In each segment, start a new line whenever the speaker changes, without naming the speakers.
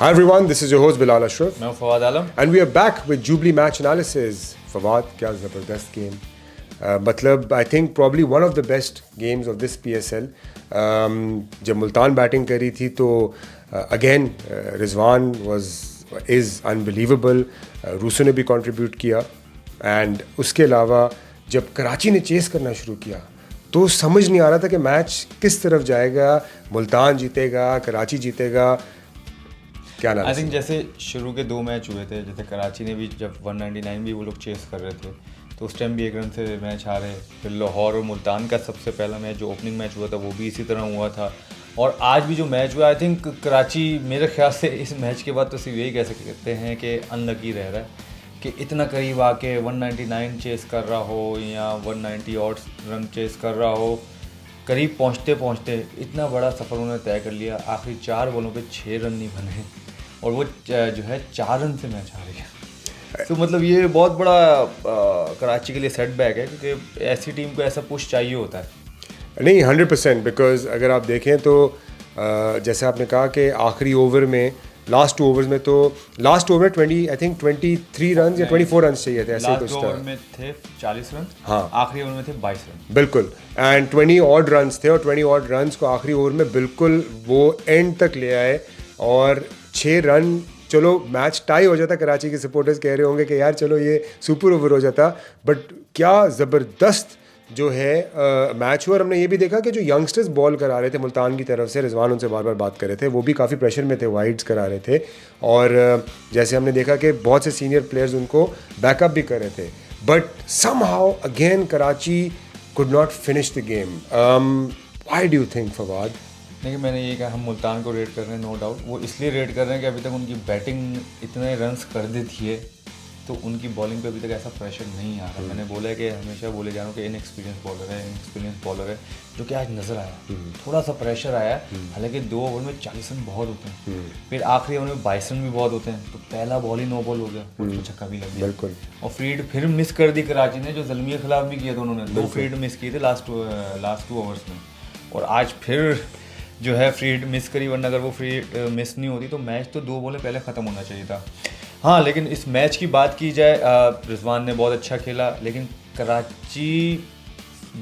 Hi everyone, this is your host Bilal Ashraf.
मैं फवाद आलम
And we are back with Jubilee match analysis. Fawad, क्या ज़बरदस्त game. मतलब I think probably one of the best games of this PSL. जब Multan batting करी थी तो again Rizwan is unbelievable. Rossouw ने भी contribute किया and उसके अलावा जब कराची ने चेस करना शुरू किया तो समझ नहीं आ रहा था कि मैच किस तरफ जाएगा. मुल्तान जीतेगा, कराची जीतेगा.
आई थिंक जैसे शुरू के 2 मैच हुए थे, जैसे कराची ने भी जब 199 भी वो लोग चेस कर रहे थे तो उस टाइम भी 1 रन से मैच हारे. फिर लाहौर और मुल्तान का सबसे पहला मैच जो ओपनिंग मैच हुआ था वो भी इसी तरह हुआ था. और आज भी जो मैच हुआ, आई थिंक कराची मेरे ख्याल से इस मैच के बाद तो सिर्फ यही कह सकते हैं कि अनलकी रह रहा है कि इतना करीब आके 199 चेस कर रहा हो या 190 और रन चेस कर रहा हो, करीब पहुँचते पहुँचते इतना बड़ा सफ़र उन्होंने तय कर लिया. आखिरी 4 बॉलों पे 6 रन नहीं बने और वो जो है 4 रन से मैच हार गया. तो मतलब ये बहुत बड़ा कराची के लिए सेटबैक है क्योंकि ऐसी टीम को ऐसा पुश चाहिए होता है.
नहीं 100% बिकॉज अगर आप देखें तो जैसे आपने कहा कि आखिरी ओवर में लास्ट 2 ओवर्स में तो last over 20 I think 23 run या 24 रन चाहिए थे, ऐसे कुछ था.
ओवर में थे 40 रन,
हाँ
आखिरी ओवर में थे 22 रन.
बिल्कुल. एंड 20 ऑड रन्स थे और 20 ऑड रन्स को आखिरी ओवर में बिल्कुल वो एंड तक ले आए और 6 रन. चलो मैच टाई हो जाता, कराची के सपोर्टर्स कह रहे होंगे कि यार चलो ये सुपर ओवर हो जाता, बट क्या ज़बरदस्त जो है मैच हुआ. और हमने ये भी देखा कि जो यंगस्टर्स बॉल करा रहे थे मुल्तान की तरफ से, रिजवान उनसे बार बार बात कर रहे थे, वो भी काफ़ी प्रेशर में थे, वाइड्स करा रहे थे. और जैसे हमने देखा कि बहुत से सीनियर प्लेयर्स उनको बैकअप भी कर रहे थे. But somehow again Karachi could not finish the game. Why do you think Fawad?
देखिए, मैंने ये कहा हम मुल्तान को रेट कर रहे हैं, नो डाउट. वो इसलिए रेट कर रहे हैं कि अभी तक उनकी बैटिंग इतने रन्स कर देती है तो उनकी बॉलिंग पे अभी तक ऐसा प्रेशर नहीं आ रहा. मैंने बोला है कि हमेशा बोले जा रहा हूँ कि इनएक्सपीरियंस बॉलर है जो कि आज नज़र आया. थोड़ा सा प्रेशर आया, हालांकि 2 ओवर में 40 रन बहुत होते हैं, फिर आखिरी ओवर में 22 रन भी बहुत होते हैं. तो पहला बॉल ही 9 बॉल हो गया, उसको छक्का भी लग गया.
बिल्कुल.
और फील्ड फिर मिस कर दी कराची ने, जो ज़ल्मी के खिलाफ भी किया था उन्होंने. 2 फील्ड मिस किए थे लास्ट 2 ओवर्स में. और आज फिर जो है फील्ड मिस करी, वरना अगर वो फील्ड मिस नहीं होती तो मैच तो 2 बॉलें पहले ख़त्म होना चाहिए था. हाँ, लेकिन इस मैच की बात की जाए, रिजवान ने बहुत अच्छा खेला, लेकिन कराची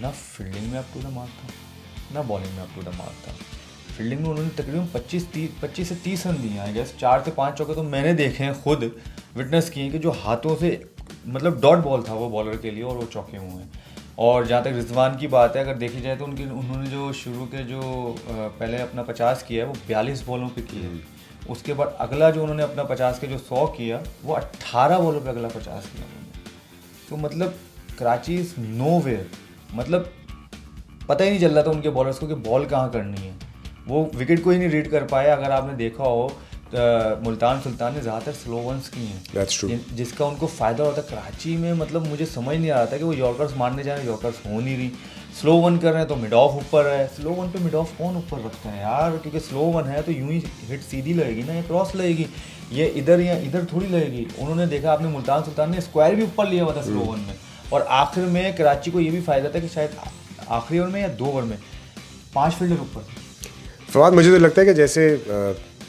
ना फील्डिंग में अप टू द मार्क था ना बॉलिंग में अप टू द मार्क था. फील्डिंग में उन्होंने तकरीबन 25 से 30 रन दिए हैं. गैस 4 से 5 चौके तो मैंने देखे हैं, खुद विटनेस किए हैं कि जो हाथों से मतलब डॉट बॉल था वो बॉलर के लिए और वो चौके हुए हैं. और जहाँ तक रिजवान की बात है, अगर देखी जाए तो उन्होंने जो शुरू के जो पहले अपना 50 किया है वो 42 बॉलों पे किया है. उसके बाद अगला जो उन्होंने अपना 50 के जो 100 किया वो 18 बॉलों पे अगला 50 किया उन्होंने. तो मतलब कराची इज़ नोवेयर, मतलब पता ही नहीं चल रहा था उनके बॉलर्स को कि बॉल कहाँ करनी है. वो विकेट को ही नहीं रीड कर पाए. अगर आपने देखा हो मुल्तान सुल्तान ने ज़्यादातर स्लो वंस किए हैं, जिसका उनको फ़ायदा होता है. कराची में मतलब मुझे समझ नहीं आ रहा था कि वो यॉर्कर्स मारने जा रहे हैं, यॉर्कर्स हो नहीं रही. स्लो वन कर रहे हैं तो मिड ऑफ ऊपर है. स्लो वन पे मिड ऑफ कौन ऊपर रखता है यार, क्योंकि स्लो वन है तो यूं ही हिट सीधी लगेगी ना, या क्रॉस लगेगी, ये इधर या इधर थोड़ी लगेगी. उन्होंने देखा, आपने मुल्तान सुल्तान ने स्क्वायर भी ऊपर लिया हुआ था स्लो वन में. और आखिर में कराची को ये भी फ़ायदा था कि शायद आखिरी ओवर में या 2 ओवर में 5 फील्डर ऊपर थे.
फवाद, मुझे तो लगता है कि जैसे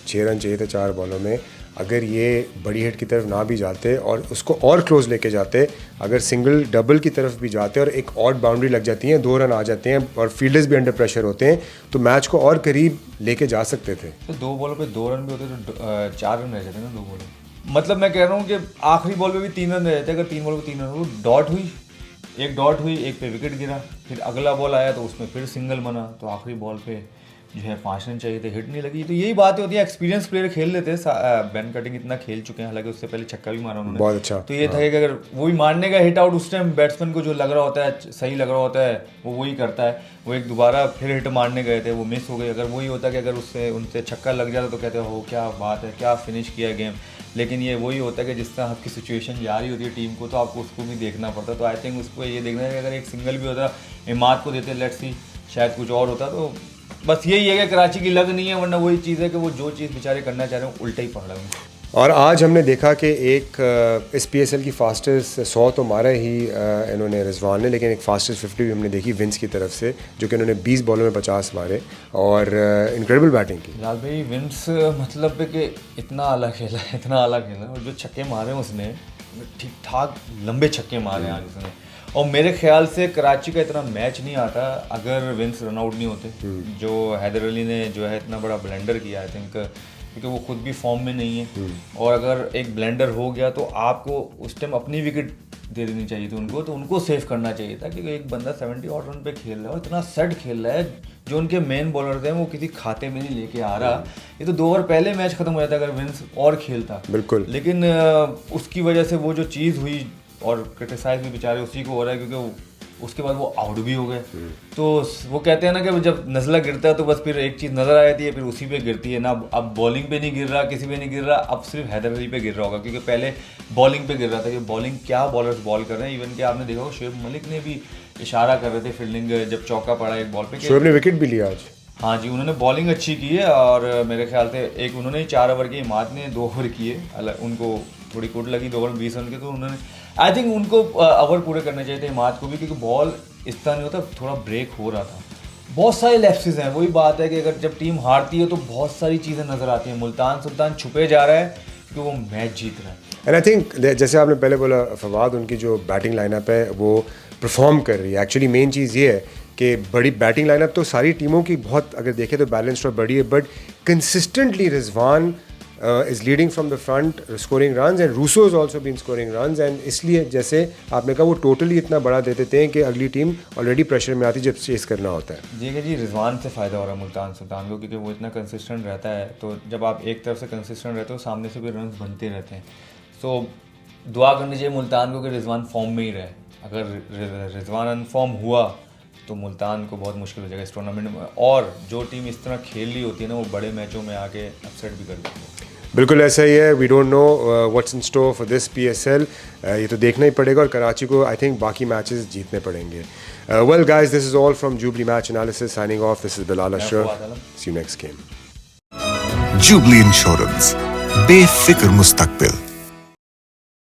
6 रन चाहिए थे 4 बॉलों में, अगर ये बड़ी हिट की तरफ ना भी जाते और उसको और क्लोज लेके जाते, अगर सिंगल डबल की तरफ भी जाते और एक ऑड बाउंड्री लग जाती है, 2 रन आ जाते हैं और फील्डर्स भी अंडर प्रेशर होते हैं, तो मैच को और करीब लेके जा सकते थे.
तो 2 बॉलों पे 2 रन भी होते तो 4 रन रह जाते ना 2 बॉलों. मतलब मैं कह रहा हूँ कि आखिरी बॉल पे भी 3 रन रह जाते. अगर 3 बॉल पे 3 रन, वो डॉट हुई, एक डॉट हुई, एक पे विकेट गिरा, फिर अगला बॉल आया तो उसमें फिर सिंगल बना, तो आखिरी बॉल पे जो है 5 रन चाहिए थे, हिट नहीं लगी. तो यही बात होती है, एक्सपीरियंस प्लेयर खेल लेते हैं. बेन कटिंग इतना खेल चुके हैं, हालांकि उससे पहले छक्का भी मारा उन्होंने,
बहुत अच्छा.
तो ये था कि अगर वो भी मारने का हिट आउट उस टाइम बैट्समैन को जो लग रहा होता है, सही लग रहा होता है, वो वही करता है. वो एक दोबारा फिर हिट मारने गए थे, वो मिस हो गई. अगर वही होता कि अगर उससे उनसे छक्का लग जाता तो कहते हो क्या बात है, क्या फिनिश किया गेम. लेकिन ये वही होता है कि जिस तरह आपकी सिचुएशन जा रही होती है टीम को, तो आपको उसको भी देखना पड़ता. तो आई थिंक उसको ये देखना है कि अगर एक सिंगल भी होता, इमाद को देते, लेट्स सी, शायद कुछ और होता. तो बस यही है कि कराची की लग नहीं है, वरना वही चीज़ है कि वो जो चीज़ बेचारे करना चाह रहे हैं उल्टा ही पड़ रहा है.
और आज हमने देखा कि एक इस PSL की फास्टेस्ट 100 तो मारा ही इन्होंने रिजवान ने, लेकिन एक फास्टेस्ट 50 भी हमने देखी विंस की तरफ से, जो कि इन्होंने 20 बॉलों में 50 मारे और इनक्रेडिबल बैटिंग की।
लाल भाई विंस मतलब है कि इतना आला खेला है, इतना आला खेला और जो छक्के मारे उसने ठीक ठाक लंबे छक्के मारे हैं आज उसने। और मेरे ख्याल से कराची का इतना मैच नहीं आता अगर विंस रन आउट नहीं होते। जो हैदर अली ने जो है इतना बड़ा ब्लेंडर किया आई थिंक, क्योंकि वो खुद भी फॉर्म में नहीं है और अगर एक ब्लेंडर हो गया तो आपको उस टाइम अपनी विकेट दे देनी चाहिए थी उनको, तो उनको सेव करना चाहिए था। क्योंकि एक बंदा 70 और रन पे खेल रहा है और इतना सेट खेल रहा है, जो उनके मेन बॉलर थे वो किसी खाते में नहीं लेके आ रहा। ये तो 2 ओवर पहले मैच खत्म हो जाता अगर विंस और खेलता।
बिल्कुल।
लेकिन उसकी वजह से वो जो चीज़ हुई और क्रिटिसाइज भी बेचारे उसी को हो रहा है, क्योंकि उसके बाद वो आउट भी हो गए। तो वो कहते हैं ना कि जब नज़ला गिरता है तो बस फिर एक चीज़ नज़र आ जाती है, फिर उसी पे गिरती है ना। अब बॉलिंग पे नहीं गिर रहा, किसी पे नहीं गिर रहा, अब सिर्फ हैदर अली पे गिर रहा होगा, क्योंकि पहले बॉलिंग पे गिर रहा था कि बॉलिंग क्या बॉलर्स बॉल कर रहे हैं। इवन कि आपने देखा होगा शोएब मलिक ने भी इशारा कर रहे थे फील्डिंग जब चौका पड़ा एक बॉल पे।
शोएब ने विकेट भी लिया आज।
हाँ जी, उन्होंने बॉलिंग अच्छी की है और मेरे ख्याल से एक उन्होंने 4 ओवर की, इमाद ने 2 ओवर किए, उनको थोड़ी कुट लगी 2 ओवर 20 रन के, तो उन्होंने आई थिंक उनको ओवर पूरे करने चाहिए थे इमाद को भी, क्योंकि बॉल इस तरह नहीं होता, थोड़ा ब्रेक हो रहा था। बहुत सारे लैप्सेस हैं, वही बात है कि अगर जब टीम हारती है तो बहुत सारी चीज़ें नज़र आती हैं। मुल्तान सुल्तान छुपे जा रहा है क्योंकि वो मैच जीत रहा है।
एंड आई थिंक जैसे आपने पहले बोला फवाद, उनकी जो बैटिंग लाइनअप है वो परफॉर्म कर रही है। एक्चुअली मेन चीज़ ये है कि बड़ी बैटिंग लाइनअप तो सारी टीमों की बहुत, अगर देखें तो बैलेंस्ड और बड़ी है, but consistently Rizwan is leading from the front scoring runs and Rossouw is also been scoring runs. And इसलिए जैसे आपने कहा वो टोटली इतना बड़ा दे देते हैं कि अगली टीम ऑलरेडी प्रेशर में आती है जब चेस करना होता है।
देखिए जी, रिजवान से फ़ायदा हो रहा है मुल्तान सुल्तान को, क्योंकि वो इतना कंसिस्टेंट रहता है। तो जब आप एक तरफ से कंसिस्टेंट रहते हो सामने से भी रन बनते रहते हैं। सो दुआ करनी चाहिए मुल्तान को कि रिजवान फॉर्म में ही रहे। अगर रिजवान अनफॉर्म हुआ तो मुल्तान को बहुत मुश्किल हो जाएगा इस टूर्नामेंट में, और जो टीम इस तरह खेल रही होती है ना वो बड़े मैचों में आके अपसेट भी कर देती है।
बिल्कुल ऐसा ही है। We don't know what's in store for this PSL, ये तो देखना ही पड़ेगा और कराची को आई थिंक बाकी मैचेस जीतने पड़ेंगे। Well guys, this is all from Jubilee match analysis, signing off. This is Bilal Ashraf, see you next game.
Jubilee insurance, बेफिक्र मुस्तकबिल।